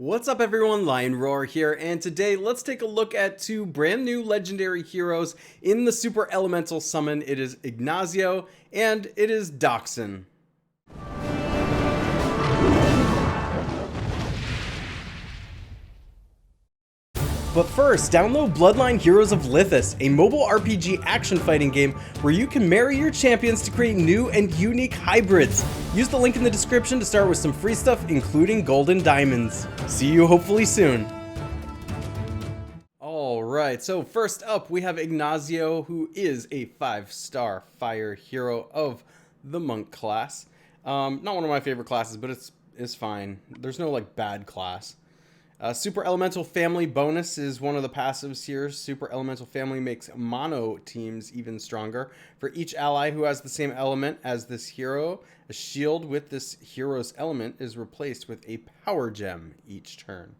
What's up everyone, Lion Roar here, and today let's take a look at two brand new legendary heroes in the Super Elemental Summon. It is Ignazio and it is Dachshund. But first, download Bloodline Heroes of Lithis, a mobile RPG action fighting game where you can marry your champions to create new and unique hybrids. Use the link in the description to start with some free stuff, including golden diamonds. See you hopefully soon. Alright, so first up we have Ignazio, who is a 5-star fire hero of the monk class. Not one of my favorite classes, but it's fine. There's no like bad class. Super Elemental Family bonus is one of the passives here. Super Elemental Family makes mono teams even stronger. For each ally who has the same element as this hero, a shield with this hero's element is replaced with a power gem each turn.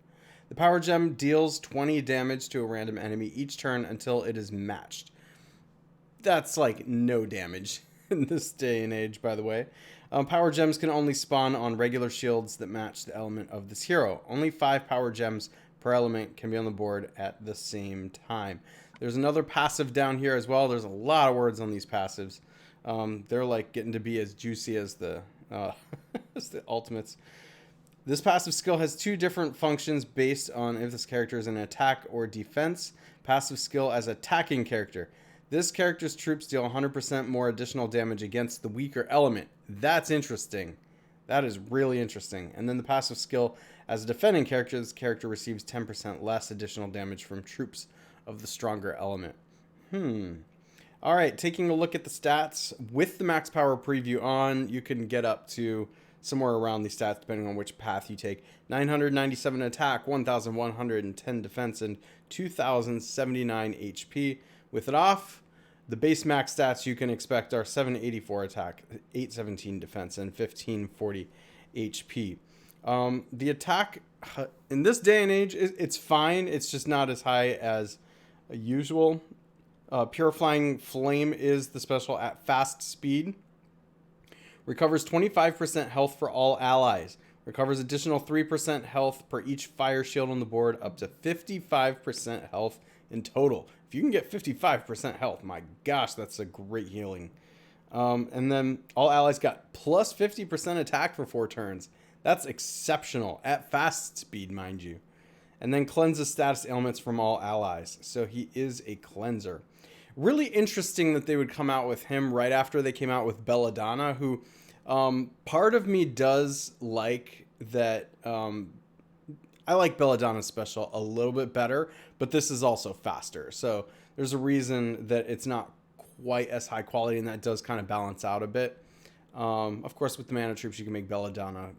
The power gem deals 20 damage to a random enemy each turn until it is matched. That's like no damage in this day and age, by the way. Power gems can only spawn on regular shields that match the element of this hero. Only 5 power gems per element can be on the board at the same time. There's another passive down here as well. There's a lot of words on these passives. They're like getting to be as juicy as the as the ultimates. This passive skill has 2 different functions based on if this character is an attack or defense. Passive skill as attacking character. This character's troops deal 100% more additional damage against the weaker element. That's interesting. That is really interesting. And then the passive skill as a defending character, this character receives 10% less additional damage from troops of the stronger element. Alright, taking a look at the stats. With the max power preview on, you can get up to somewhere around these stats depending on which path you take. 997 attack, 1110 defense, and 2079 HP. With it off, the base max stats you can expect are 784 attack, 817 defense, and 1540 HP. The attack in this day and age, it's fine. It's just not as high as usual. Purifying Flame is the special at fast speed. Recovers 25% health for all allies. Recovers additional 3% health per each fire shield on the board, up to 55% health in total. If you can get 55% health, my gosh, that's a great healing. And then all allies got plus 50% attack for 4 turns. That's exceptional at fast speed, mind you. And then cleanses status ailments from all allies. So he is a cleanser. Really interesting that they would come out with him right after they came out with Belladonna, who part of me does like that. I like Belladonna's special a little bit better, but this is also faster. So there's a reason that it's not quite as high quality, and that does kind of balance out a bit. Of course, with the mana troops, you can make Belladonna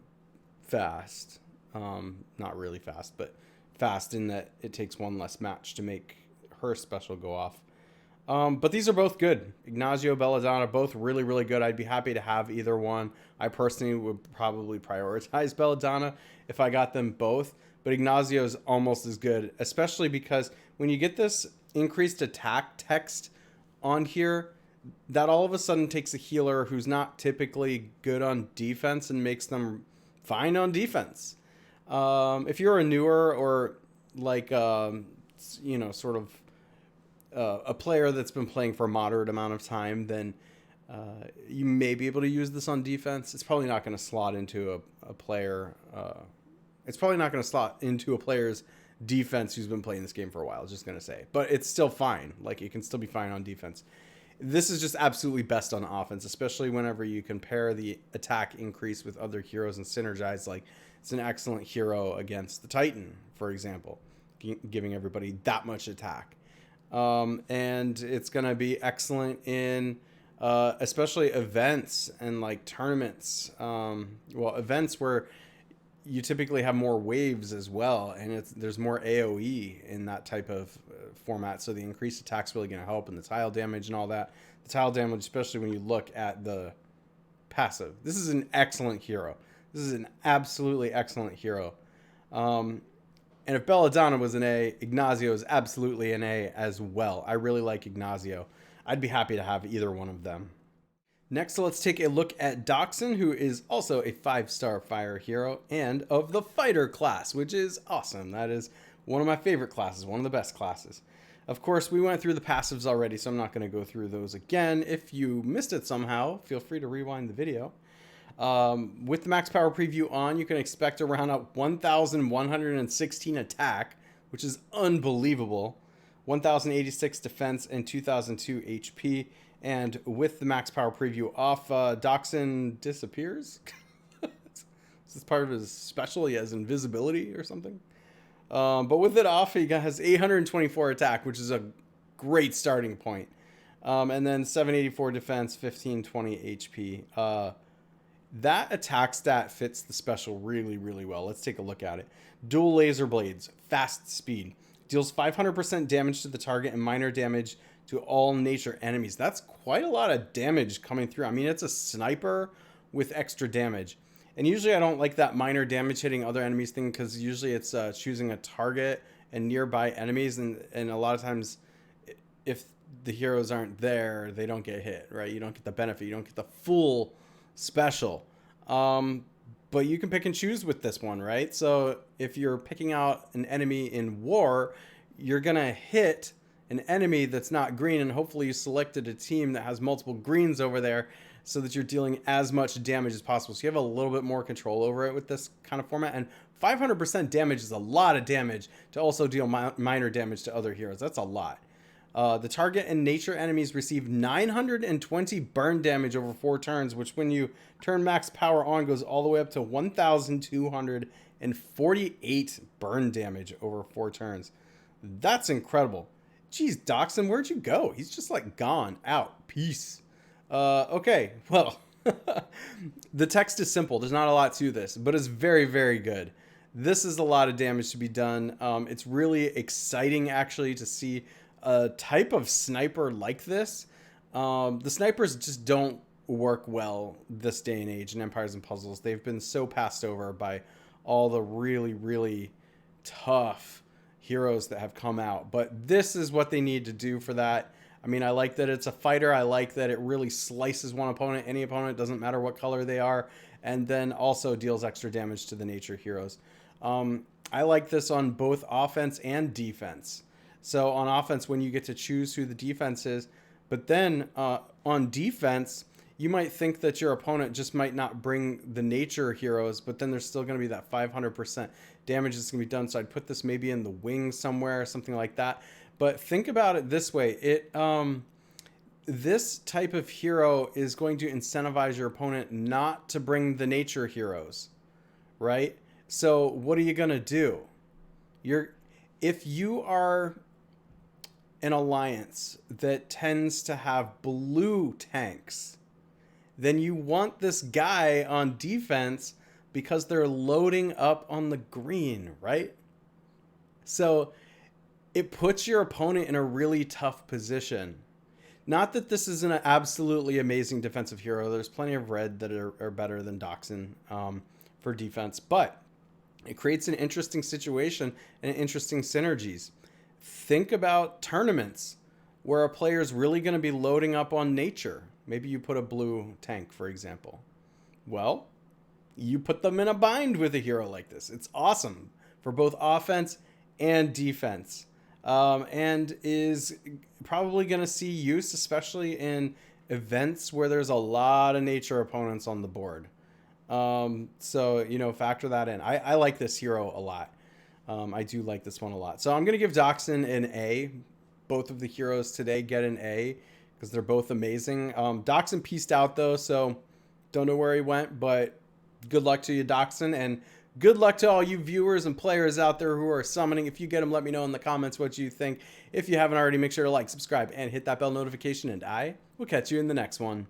fast. Not really fast, but fast in that it takes 1 less match to make her special go off. But these are both good. Ignazio, Belladonna, both really, really good. I'd be happy to have either one. I personally would probably prioritize Belladonna if I got them both. But Ignazio is almost as good, especially because when you get this increased attack text on here, that all of a sudden takes a healer who's not typically good on defense and makes them fine on defense. If you're a newer or like, you know, sort of a player that's been playing for a moderate amount of time, then you may be able to use this on defense. It's probably not going to slot into a player. It's probably not going to slot into a player's defense who's been playing this game for a while. I was just going to say, but it's still fine. Like, it can still be fine on defense. This is just absolutely best on offense, especially whenever you compare the attack increase with other heroes and synergize. Like, it's an excellent hero against the Titan, for example, giving everybody that much attack. And it's going to be excellent in especially events and like tournaments. Well, events where you typically have more waves as well, and there's more AoE in that type of format, so the increased attack's really going to help, and the tile damage and all that. The tile damage, especially when you look at the passive. This is an excellent hero. This is an absolutely excellent hero. And if Belladonna was an A, Ignazio is absolutely an A as well. I really like Ignazio. I'd be happy to have either one of them. Next, let's take a look at Dachshund, who is also a 5-star fire hero and of the fighter class, which is awesome. That is one of my favorite classes, one of the best classes. Of course, we went through the passives already, so I'm not going to go through those again. If you missed it somehow, feel free to rewind the video. With the max power preview on, you can expect around a 1,116 attack, which is unbelievable, 1,086 defense, and 2,002 HP. And with the max power preview off, Dachshund disappears. Is this part of his special? He has invisibility or something. But with it off, he has 824 attack, which is a great starting point. And then 784 defense, 1520 HP. That attack stat fits the special really, really well. Let's take a look at it. Dual laser blades, fast speed. Deals 500% damage to the target and minor damage to all nature enemies. That's quite a lot of damage coming through. I mean, it's a sniper with extra damage. And usually I don't like that minor damage hitting other enemies thing, because usually it's choosing a target and nearby enemies. And a lot of times if the heroes aren't there, they don't get hit, right? You don't get the benefit. You don't get the full special. But you can pick and choose with this one, right? So if you're picking out an enemy in war, you're going to hit an enemy that's not green, and hopefully you selected a team that has multiple greens over there so that you're dealing as much damage as possible. So you have a little bit more control over it with this kind of format. And 500% damage is a lot of damage to also deal minor damage to other heroes. That's a lot. The target and nature enemies receive 920 burn damage over 4 turns, which when you turn max power on goes all the way up to 1,248 burn damage over 4 turns. That's incredible. Geez, Dachshund, where'd you go? He's just like gone out. Peace. Okay, well, the text is simple. There's not a lot to this, but it's very, very good. This is a lot of damage to be done. It's really exciting, actually, to see a type of sniper like this. The snipers just don't work well this day and age in Empires and Puzzles. They've been so passed over by all the really, really tough heroes that have come out. But this is what they need to do for that. I mean, I like that it's a fighter. I like that it really slices one opponent, any opponent, doesn't matter what color they are, and then also deals extra damage to the nature heroes. I like this on both offense and defense. So on offense, when you get to choose who the defense is, but then on defense, you might think that your opponent just might not bring the nature heroes, but then there's still going to be that 500% damage that's going to be done. So I'd put this maybe in the wings somewhere or something like that. But think about it this way. This type of hero is going to incentivize your opponent not to bring the nature heroes, right? So what are you going to do? If you are an alliance that tends to have blue tanks, then you want this guy on defense because they're loading up on the green, right? So it puts your opponent in a really tough position. Not that this is an absolutely amazing defensive hero. There's plenty of red that are better than Dachshund for defense, but it creates an interesting situation and interesting synergies. Think about tournaments where a player is really going to be loading up on nature. Maybe you put a blue tank, for example. Well, you put them in a bind with a hero like this. It's awesome for both offense and defense, and is probably going to see use, especially in events where there's a lot of nature opponents on the board. So, you know, factor that in. I like this hero a lot. I do like this one a lot. So I'm going to give Dachshund an A. Both of the heroes today get an A because they're both amazing. Dachshund pieced out, though, so don't know where he went, but good luck to you, Dachshund, and good luck to all you viewers and players out there who are summoning. If you get them, let me know in the comments what you think. If you haven't already, make sure to like, subscribe, and hit that bell notification, and I will catch you in the next one.